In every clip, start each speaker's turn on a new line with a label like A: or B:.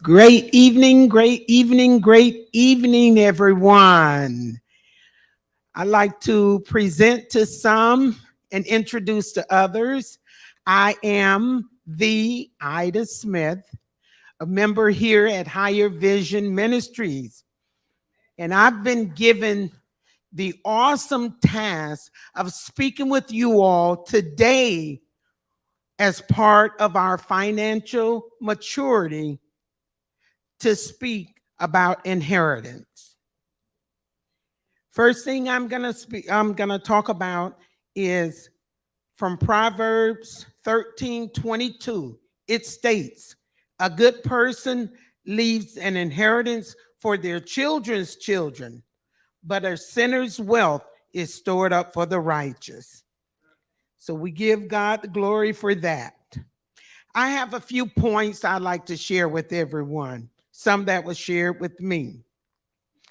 A: Great evening, great evening, great evening, everyone. I'd like to present to some and introduce to others. I am the Ida Smith, a member here at Higher Vision Ministries, and I've been given the awesome task of speaking with you all today as part of our financial maturity to speak about inheritance. First thing I'm going to talk about is from Proverbs 13:22. It states, "A good person leaves an inheritance for their children's children, but a sinner's wealth is stored up for the righteous." So we give God the glory for that. I have a few points I'd like to share with everyone, some that was shared with me.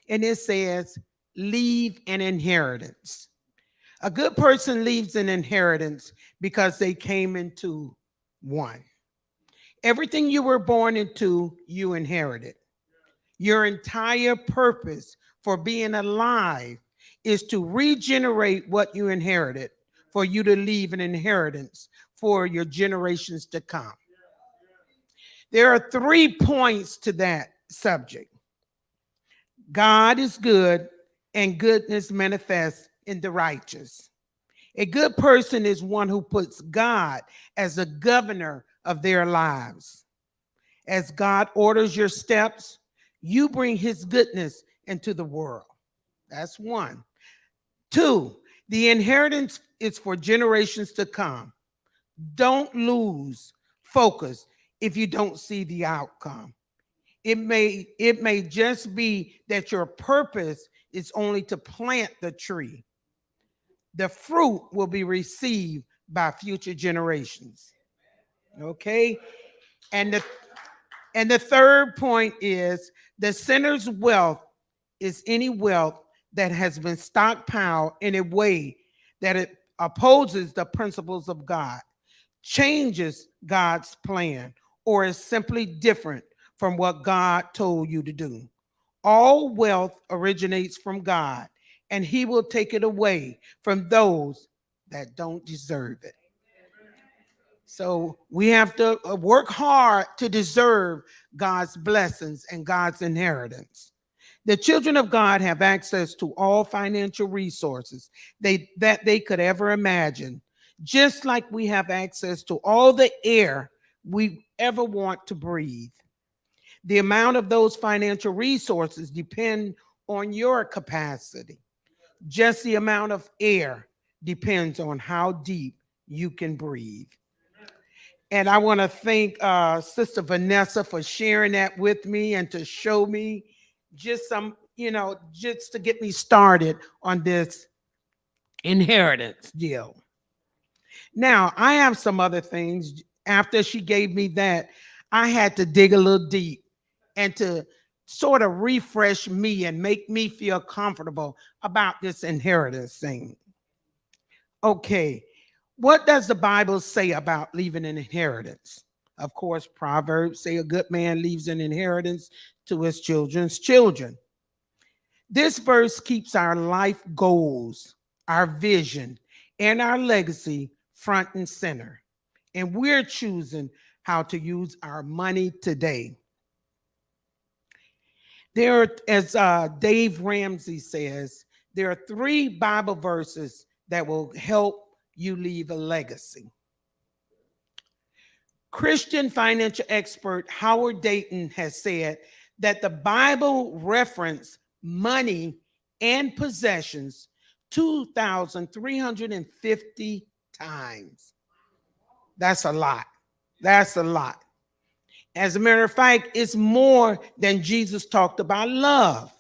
A: And it says, leave an inheritance. A good person leaves an inheritance because they came into one. Everything you were born into, you inherited. Your entire purpose for being alive is to regenerate what you inherited, for you to leave an inheritance for your generations to come. There are 3 points to that subject. God is good, and goodness manifests in the righteous. A good person is one who puts God as the governor of their lives. As God orders your steps, you bring his goodness into the world. That's 1. 2, the inheritance is for generations to come. Don't lose focus if you don't see the outcome. It may just be that your purpose is only to plant the tree. The fruit will be received by future generations. Okay? And the third point is the sinner's wealth is any wealth that has been stockpiled in a way that it opposes the principles of God, changes God's plan, or is simply different from what God told you to do. All wealth originates from God, and he will take it away from those that don't deserve it. So we have to work hard to deserve God's blessings and God's inheritance. The children of God have access to all financial resources that they could ever imagine, just like we have access to all the air we ever want to breathe. The amount of those financial resources depend on your capacity. Just the amount of air depends on how deep you can breathe. And I want to thank Sister Vanessa for sharing that with me and to show me just just to get me started on this inheritance deal. Now, I have some other things. After she gave me that, I had to dig a little deep and to sort of refresh me and make me feel comfortable about this inheritance thing. Okay, what does the Bible say about leaving an inheritance? Of course, Proverbs say a good man leaves an inheritance to his children's children. This verse keeps our life goals, our vision, and our legacy front and center. And we're choosing how to use our money today. There, as Dave Ramsey says, there are 3 Bible verses that will help you leave a legacy. Christian financial expert Howard Dayton has said that the Bible referenced money and possessions 2,350 times. That's a lot. That's a lot. As a matter of fact, it's more than Jesus talked about love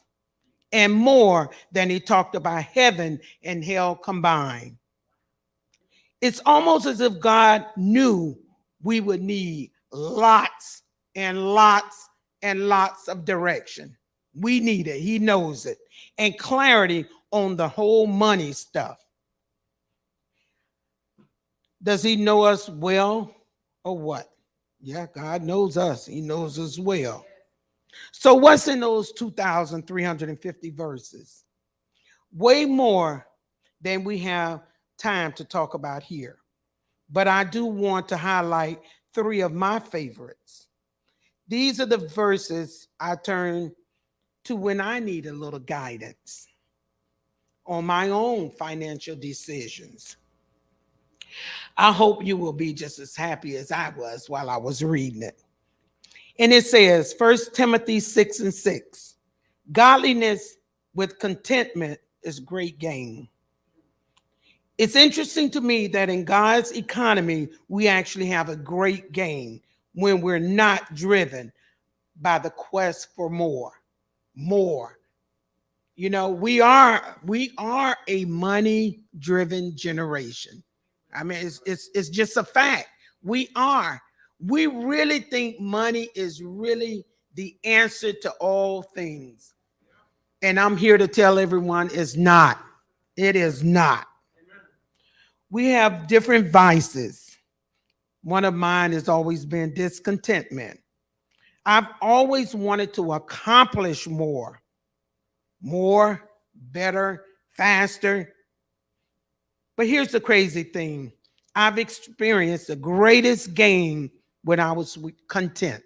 A: and more than he talked about heaven and hell combined. It's almost as if God knew we would need lots and lots and lots of direction. We need it. He knows it. And clarity on the whole money stuff. Does he know us well or what? Yeah, God knows us. He knows us well. So what's in those 2,350 verses? Way more than we have time to talk about here. But I do want to highlight three of my favorites. These are the verses I turn to when I need a little guidance on my own financial decisions. I hope you will be just as happy as I was while I was reading it. And it says, 1 Timothy 6:6, godliness with contentment is great gain. It's interesting to me that in God's economy, we actually have a great gain when we're not driven by the quest for more, more. You know, we are a money-driven generation. I mean, it's just a fact. We are. We really think money is really the answer to all things. And I'm here to tell everyone it's not. It is not. We have different vices. One of mine has always been discontentment. I've always wanted to accomplish more, better, faster. But here's the crazy thing. I've experienced the greatest gain when I was content,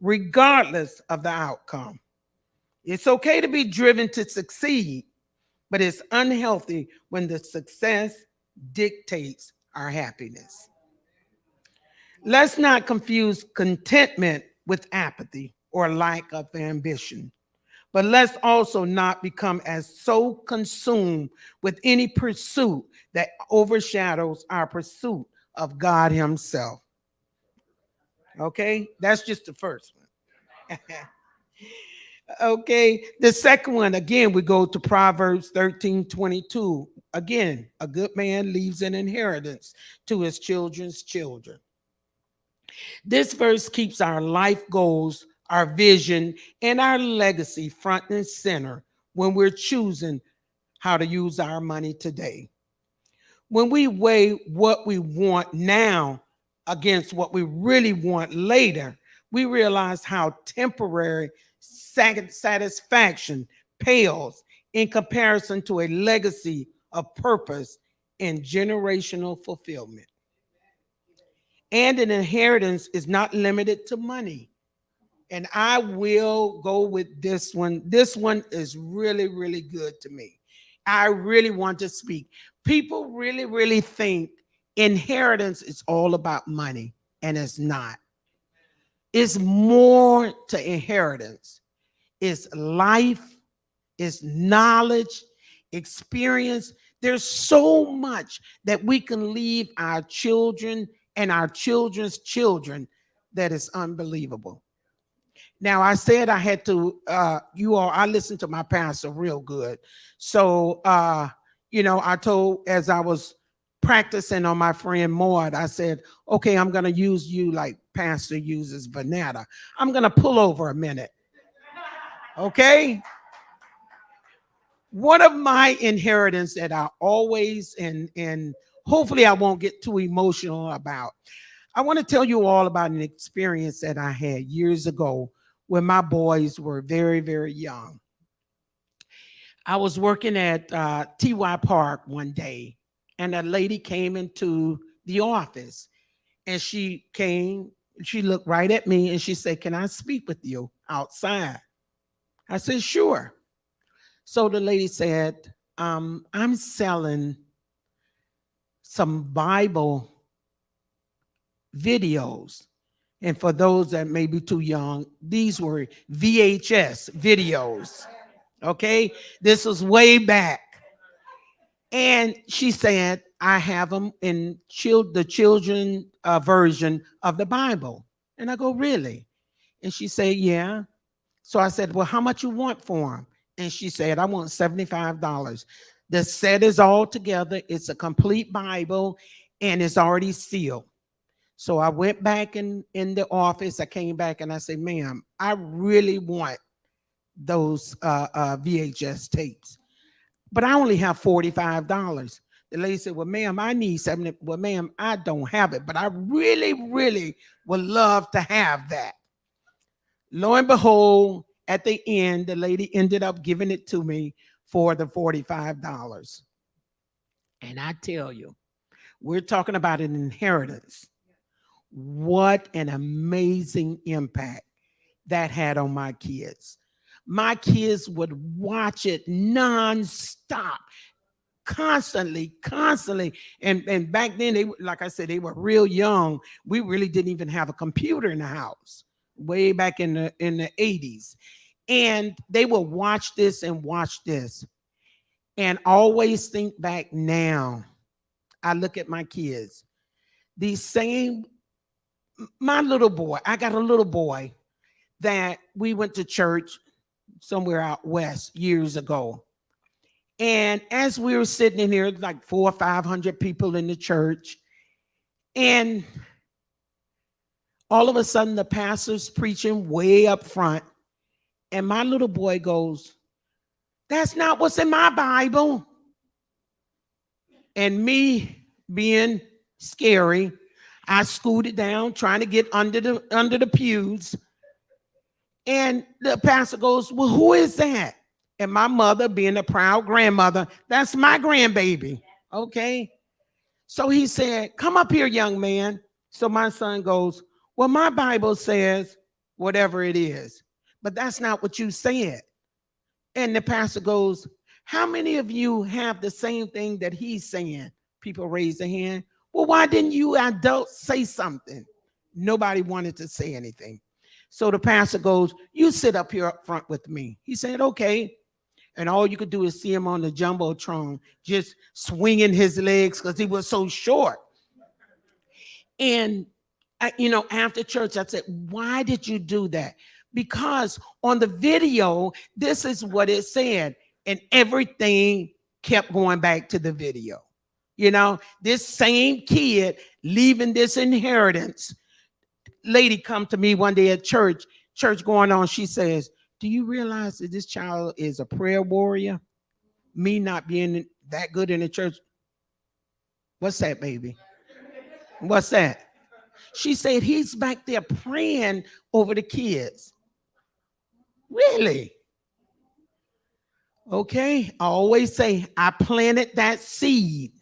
A: regardless of the outcome. It's okay to be driven to succeed, but it's unhealthy when the success dictates our happiness. Let's not confuse contentment with apathy or lack of ambition. But let's also not become as so consumed with any pursuit that overshadows our pursuit of God Himself. Okay, that's just the first one. Okay, the second one, again, we go to Proverbs 13:22. Again, a good man leaves an inheritance to his children's children. This verse keeps our life goals, our vision, and our legacy front and center when we're choosing how to use our money today. When we weigh what we want now against what we really want later, we realize how temporary satisfaction pales in comparison to a legacy of purpose and generational fulfillment. And an inheritance is not limited to money. And I will go with this one. This one is really, really good to me. I really want to speak. People really, really think inheritance is all about money, and it's not. It's more to inheritance. It's life, it's knowledge, experience. There's so much that we can leave our children and our children's children that is unbelievable. Now, I said I had to, I listened to my pastor real good. So, I told, as I was practicing on my friend Maud, I said, okay, I'm going to use you like Pastor uses Vanetta. I'm going to pull over a minute. Okay? One of my inheritance that I always, and hopefully I won't get too emotional about, I want to tell you all about an experience that I had years ago when my boys were very, very young. I was working at TY Park one day, and a lady came into the office, and she looked right at me, and she said, "Can I speak with you outside?" I said, "Sure." So the lady said, "I'm selling some Bible videos." And for those that may be too young, these were VHS videos. Okay, this was way back. And she said, "I have them in the children version of the Bible." And I go, "Really?" And she said, "Yeah." So I said, "Well, how much you want for them?" And she said, "I want $75. The set is all together. It's a complete Bible, and it's already sealed." So I went back in the office. I came back and I said, "Ma'am, I really want those VHS tapes, but I only have $45. The lady said, "Well, ma'am, I need 70. Well, ma'am, I don't have it, but I really, really would love to have that." Lo and behold, at the end, the lady ended up giving it to me for the $45. And I tell you, we're talking about an inheritance. What an amazing impact that had on my kids. My kids would watch it nonstop, constantly. And back then, like I said, they were real young. We really didn't even have a computer in the house way back in the 80s. And they will watch this and watch this. And always think back now. I look at my kids. These same, my little boy, I got a little boy that we went to church somewhere out west years ago. And as we were sitting in here, like 400 or 500 people in the church, and all of a sudden the pastor's preaching way up front, and my little boy goes, "That's not what's in my Bible." And me being scary, I scooted down, trying to get under the pews. And the pastor goes, "Well, who is that?" And my mother, being a proud grandmother, "That's my grandbaby." Okay. So he said, "Come up here, young man." So my son goes, "Well, my Bible says whatever it is, but that's not what you said." And the pastor goes, "How many of you have the same thing that he's saying?" People raise their hand. "Well, why didn't you adults say something?" Nobody wanted to say anything. So the pastor goes, "You sit up here up front with me." He said, "Okay." And all you could do is see him on the jumbotron, just swinging his legs because he was so short. And, after church, I said, "Why did you do that?" Because on the video, this is what it said. And everything kept going back to the video. This same kid leaving this inheritance. Lady come to me one day at church going on. She says, "Do you realize that this child is a prayer warrior?" Me not being that good in the church. "What's that, baby? What's that?" She said, "He's back there praying over the kids." Really? Okay. I always say, I planted that seed.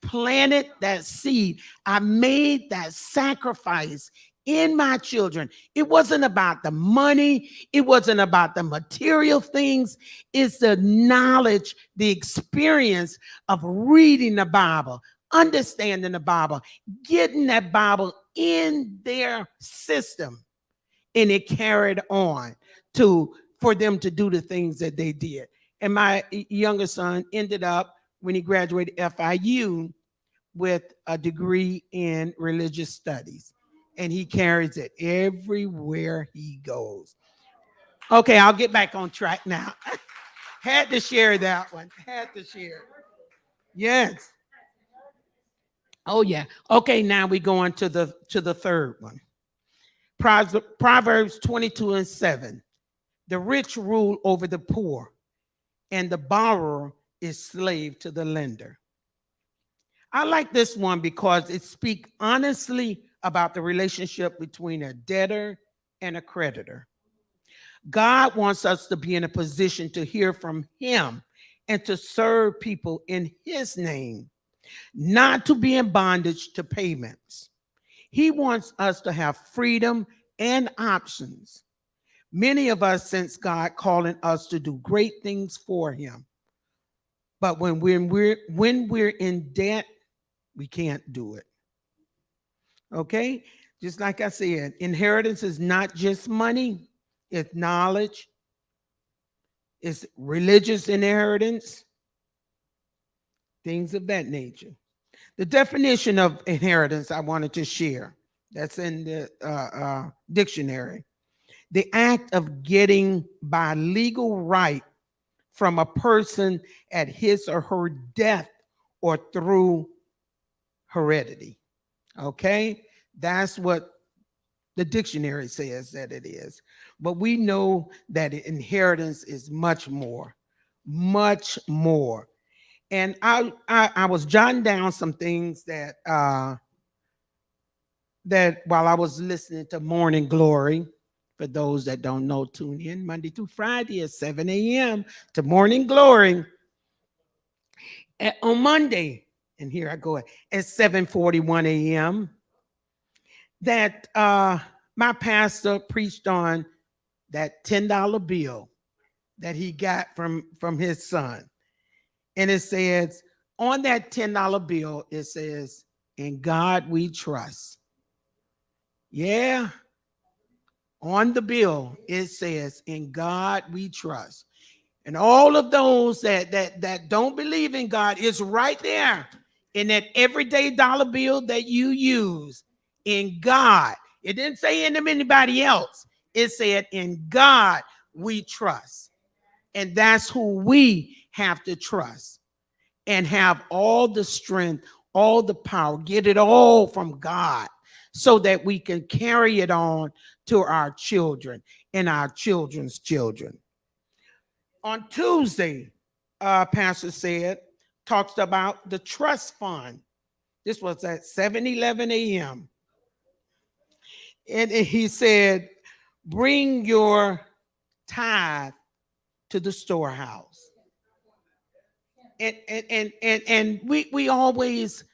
A: Planted that seed. I made that sacrifice in my children. It wasn't about the money. It wasn't about the material things. It's the knowledge, the experience of reading the Bible, understanding the Bible, getting that Bible in their system. And it carried on for them to do the things that they did. And my younger son ended up, when he graduated FIU, with a degree in religious studies. And he carries it everywhere he goes. Okay, I'll get back on track now. Had to share that one. Had to share. Yes. Oh yeah. Okay, now we go on to the third one. Proverbs 22:7. The rich rule over the poor, and the borrower is slave to the lender. I like this one because it speaks honestly about the relationship between a debtor and a creditor. God wants us to be in a position to hear from him and to serve people in his name, not to be in bondage to payments. He wants us to have freedom and options. Many of us sense God calling us to do great things for him. But when we're in debt, we can't do it. Okay? Just like I said, inheritance is not just money, it's knowledge, it's religious inheritance, things of that nature. The definition of inheritance I wanted to share, that's in the dictionary. The act of getting by legal right from a person at his or her death or through heredity. Okay? That's what the dictionary says that it is. But we know that inheritance is much more, much more. And I was jotting down some things that while I was listening to Morning Glory, For those that don't know, tune in Monday through Friday at 7 a.m. to Morning Glory. On Monday, and here I go, at 7:41 a.m., that my pastor preached on that $10 bill that he got from his son. And it says, on that $10 bill, it says, "In God we trust." Yeah. On the bill, it says, "In God we trust." And all of those that don't believe in God is right there in that everyday dollar bill that you use. In God. It didn't say in anybody else. It said, "In God we trust." And that's who we have to trust and have all the strength, all the power, get it all from God so that we can carry it on to our children and our children's children. On Tuesday, Pastor said, talks about the trust fund. This was at 7:11 a.m. And he said, "Bring your tithe to the storehouse." And we always,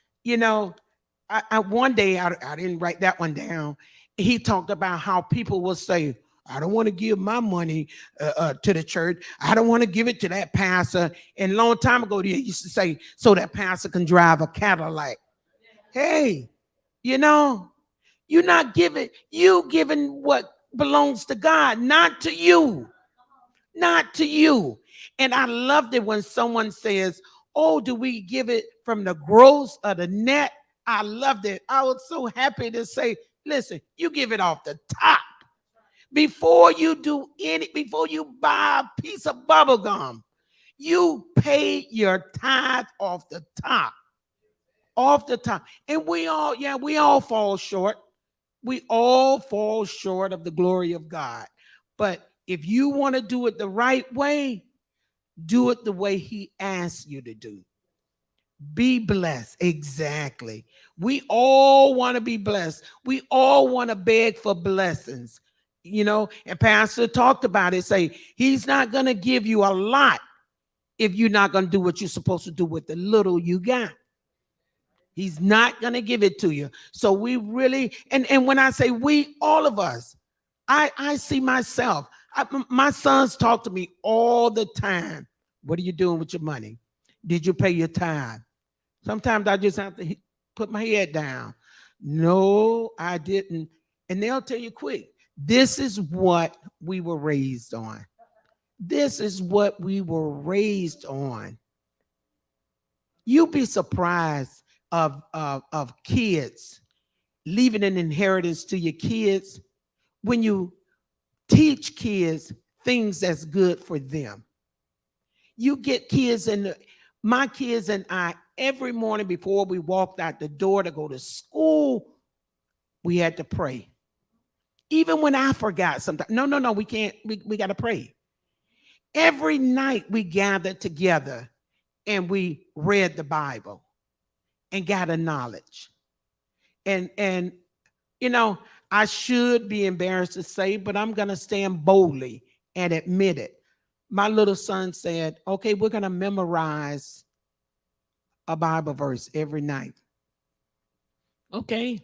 A: I one day I didn't write that one down. He talked about how people will say, "I don't want to give my money to the church. I don't want to give it to that pastor." And a long time ago, they used to say, "So that pastor can drive a Cadillac." Hey, you know, you're not giving, you giving what belongs to God, not to you, not to you. And I loved it when someone says, "Oh, do we give it from the gross or the net?" I loved it. I was so happy to say, "Listen, you give it off the top. Before you do before you buy a piece of bubble gum, you pay your tithe off the top." Off the top. And we all fall short. We all fall short of the glory of God. But if you want to do it the right way, do it the way he asks you to do. Be blessed. Exactly. We all want to be blessed. We all want to beg for blessings. And Pastor talked about it, say he's not going to give you a lot if you're not going to do what you're supposed to do with the little you got. He's not going to give it to you. So we really, and when I say we, all of us, I see myself. My sons talk to me all the time. "What are you doing with your money? Did you pay your tithe?" Sometimes I just have to put my head down. "No, I didn't." And they'll tell you quick. This is what we were raised on. This is what we were raised on. You'd be surprised of kids leaving an inheritance to your kids when you teach kids things that's good for them. You get kids, and my kids and I, every morning before we walked out the door to go to school, we had to pray. Even when I forgot sometimes. No, we can't. We got to pray. Every night we gathered together and we read the Bible and got a knowledge. And I should be embarrassed to say, but I'm going to stand boldly and admit it. My little son said, "Okay, we're going to memorize a Bible verse every night." Okay.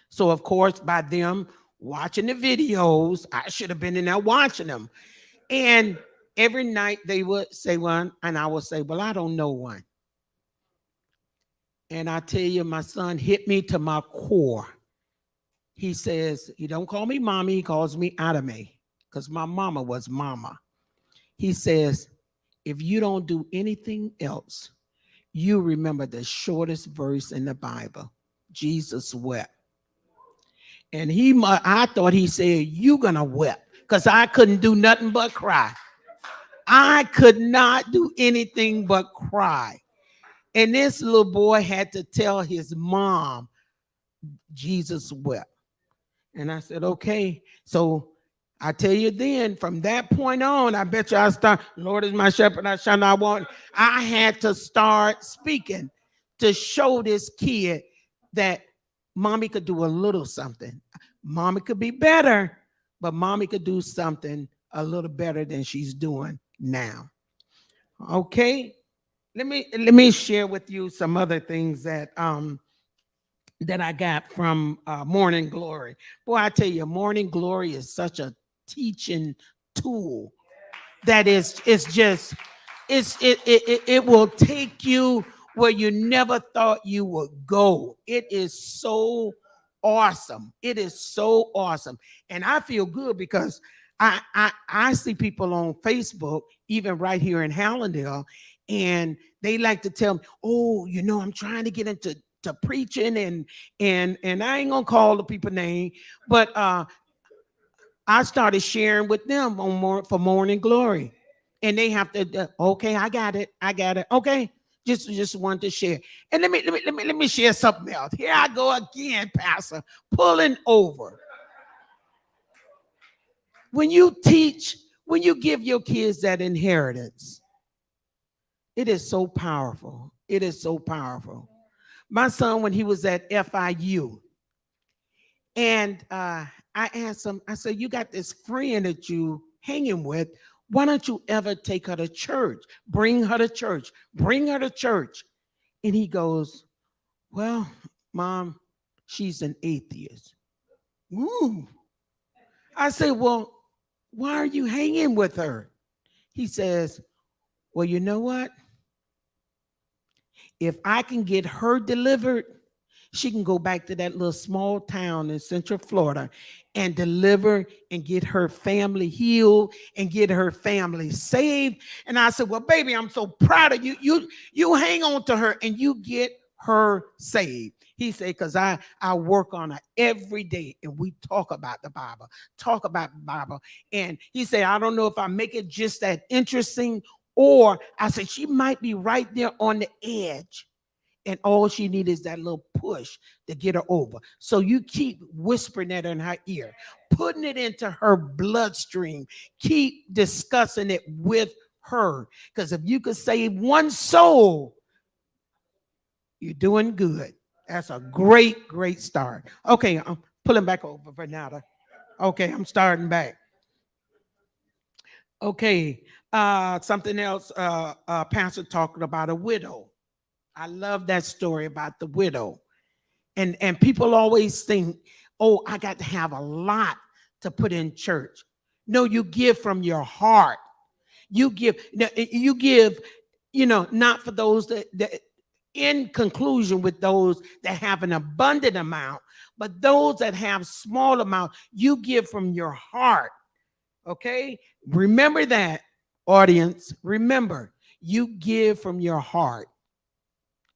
A: So, of course, by them watching the videos, I should have been in there watching them. And every night they would say one, and I would say, "Well, I don't know one." And I tell you, my son hit me to my core. He says, he don't call me mommy, he calls me Adame, because my mama was mama. He says, "If you don't do anything else, you remember the shortest verse in the Bible. Jesus wept." And I thought he said, "You gonna weep," because I couldn't do nothing but cry. I could not do anything but cry. And this little boy had to tell his mom, "Jesus wept." And I said, "Okay." So I tell you then, from that point on, I bet you I start, "Lord is my shepherd, I shall not want." I had to start speaking to show this kid that mommy could do a little something. Mommy could be better, but mommy could do something a little better than she's doing now. Okay, let me share with you some other things that I got from Morning Glory. Boy, I tell you, Morning Glory is such a teaching tool that is it's just it will take you where you never thought you would go. It is so awesome. It is so awesome. And I feel good because I see people on Facebook, even right here in Hallandale, and they like to tell me, oh, I'm trying to get into preaching, and I ain't gonna call the people name, but I started sharing with them on for Morning Glory, and they have to. Okay, I got it. I got it. Okay, just wanted to share. And let me share something else. Here I go again, Pastor, pulling over. When you teach, when you give your kids that inheritance, it is so powerful. It is so powerful. My son, when he was at FIU, and I asked him, I said, you got this friend that you hanging with. Why don't you ever take her to church? Bring her to church. Bring her to church. And he goes, well, Mom, she's an atheist. Ooh. I said, well, why are you hanging with her? He says, well, you know what? If I can get her delivered, she can go back to that little small town in Central Florida and deliver and get her family healed and get her family saved. And I said, well, baby, I'm so proud of you. You hang on to her and you get her saved. He said, because I work on her every day and we talk about the Bible. And he said, I don't know if I make it just that interesting, or I said, she might be right there on the edge. And all she needs is that little push to get her over. So you keep whispering that in her ear, putting it into her bloodstream. Keep discussing it with her. Because if you could save one soul, you're doing good. That's a great, great start. Okay, I'm pulling back over, Bernada. Okay, I'm starting back. Okay, something else. Pastor talking about a widow. I love that story about the widow. And people always think, oh, I got to have a lot to put in church. No, you give from your heart. You give, not for those that in conclusion with those that have an abundant amount, but those that have small amount, you give from your heart. Okay? Remember that, audience. Remember, you give from your heart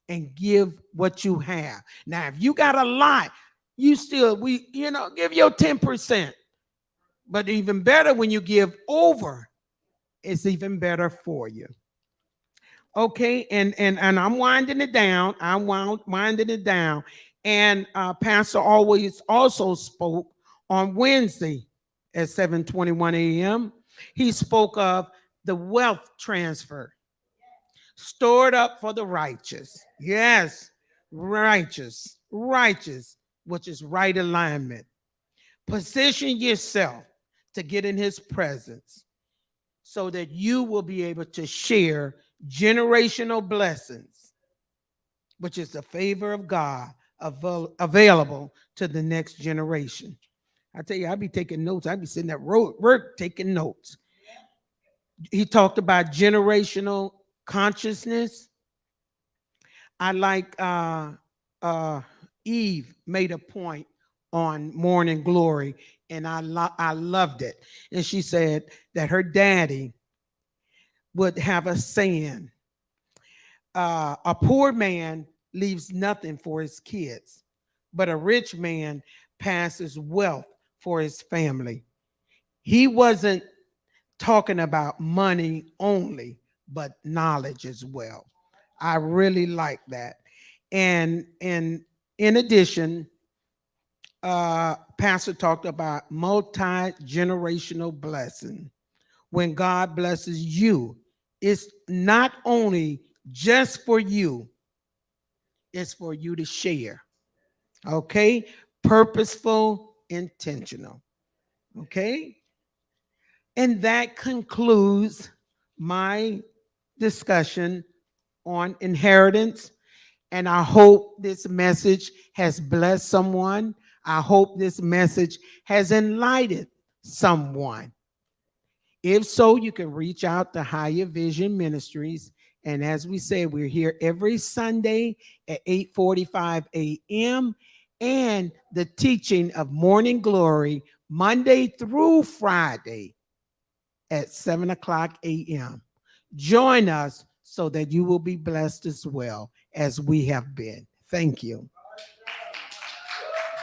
A: and give what you have. Now, if you got a lot, give your 10%. But even better when you give over, it's even better for you. Okay, and I'm winding it down. Winding it down. And Pastor always also spoke on Wednesday at 7:21 a.m. He spoke of the wealth transfer stored up for the righteous. Yes, righteous, which is right alignment. Position yourself to get in his presence so that you will be able to share generational blessings, which is the favor of God available to the next generation. I tell you, I be taking notes. I be sitting at work taking notes. He talked about generational consciousness. I like Eve made a point on Morning Glory, and I loved it. And she said that her daddy would have a saying, a poor man leaves nothing for his kids, but a rich man passes wealth for his family. He wasn't talking about money only, but knowledge as well. I really like that. And in addition, Pastor talked about multi-generational blessing. When God blesses you, it's not only just for you, it's for you to share. Okay? Purposeful, intentional. Okay? And that concludes my discussion on inheritance. And I hope this message has blessed someone. I hope this message has enlightened someone. If so, you can reach out to Higher Vision Ministries. And as we say, we're here every Sunday at 8:45 a.m. and the teaching of Morning Glory Monday through Friday at 7 o'clock a.m. Join us so that you will be blessed as well as we have been. Thank you.